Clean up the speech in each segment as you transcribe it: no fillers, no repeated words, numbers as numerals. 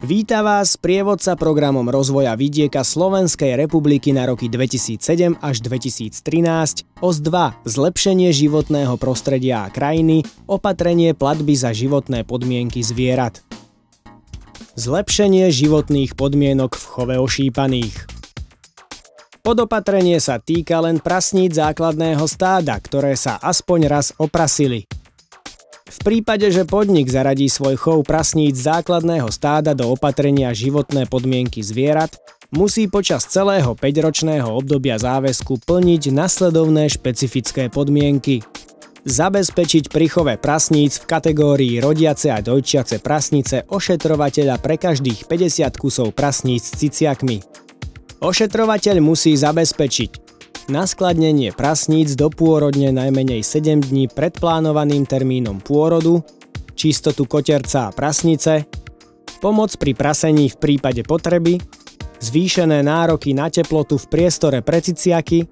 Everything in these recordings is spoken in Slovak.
Víta vás sprievodca programom rozvoja vidieka Slovenskej republiky na roky 2007 až 2013 OS2 Zlepšenie životného prostredia a krajiny, opatrenie platby za životné podmienky zvierat. Zlepšenie životných podmienok v chove ošípaných. Podopatrenie sa týka len prasníc základného stáda, ktoré sa aspoň raz oprasili. V prípade, že podnik zaradí svoj chov prasníc základného stáda do opatrenia životné podmienky zvierat, musí počas celého 5-ročného obdobia záväzku plniť nasledovné špecifické podmienky. Zabezpečiť pri chove prasníc v kategórii rodiace a dojčiace prasnice ošetrovateľa pre každých 50 kusov prasníc s ciciakmi. Ošetrovateľ musí zabezpečiť naskladnenie prasníc do pôrodne najmenej 7 dní pred plánovaným termínom pôrodu, čistotu koterca a prasnice, pomoc pri prasení v prípade potreby, zvýšené nároky na teplotu v priestore pre ciciaky,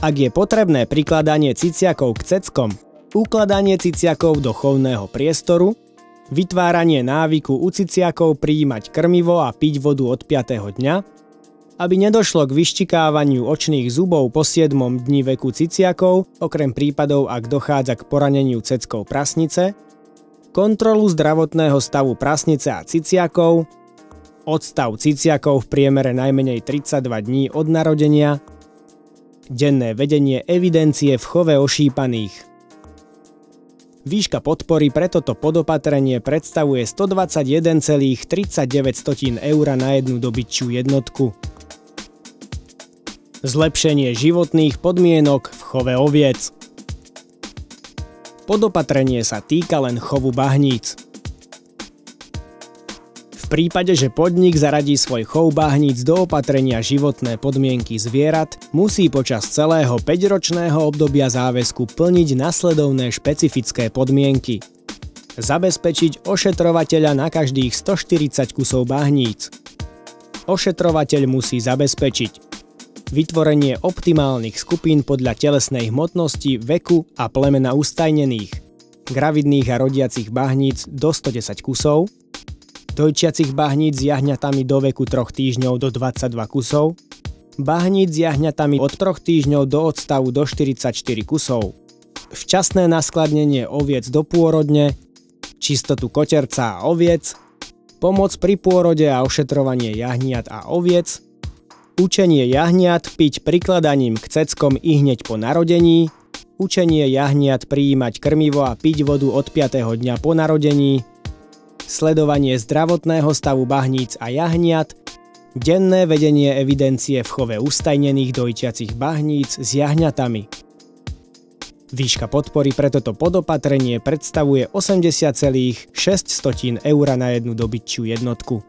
ak je potrebné prikladanie ciciakov k ceckom, ukladanie ciciakov do chovného priestoru, vytváranie návyku u ciciakov prijímať krmivo a piť vodu od 5. dňa, aby nedošlo k vyšťikávaniu očných zubov po 7. dni veku ciciakov, okrem prípadov, ak dochádza k poraneniu ceckov prasnice, kontrolu zdravotného stavu prasnice a ciciakov, odstav ciciakov v priemere najmenej 32 dní od narodenia, denné vedenie evidencie v chove ošípaných. Výška podpory pre toto podopatrenie predstavuje 121,39 € na jednu dobytčiu jednotku. Zlepšenie životných podmienok v chove oviec. Podopatrenie sa týka len chovu bahníc. V prípade, že podnik zaradí svoj chov bahníc do opatrenia životné podmienky zvierat, musí počas celého 5-ročného obdobia záväzku plniť nasledovné špecifické podmienky. Zabezpečiť ošetrovateľa na každých 140 kusov bahníc. Ošetrovateľ musí zabezpečiť vytvorenie optimálnych skupín podľa telesnej hmotnosti, veku a plemena ustajnených, gravidných a rodiacich bahníc do 110 kusov, dojčiacich bahníc s jahňatami do veku 3 týždňov do 22 kusov, bahníc s jahňatami od 3 týždňov do odstavu do 44 kusov, včasné naskladnenie oviec do pôrodne, čistotu koterca a oviec, pomoc pri pôrode a ošetrovanie jahniat a oviec, učenie jahniat piť prikladaním k ceckom ihneď po narodení, učenie jahniat prijímať krmivo a piť vodu od 5. dňa po narodení, sledovanie zdravotného stavu bahníc a jahniat, denné vedenie evidencie v chove ustajnených dojčiacich bahníc s jahňatami. Výška podpory pre toto podopatrenie predstavuje 80,06 € na jednu dobytčiu jednotku.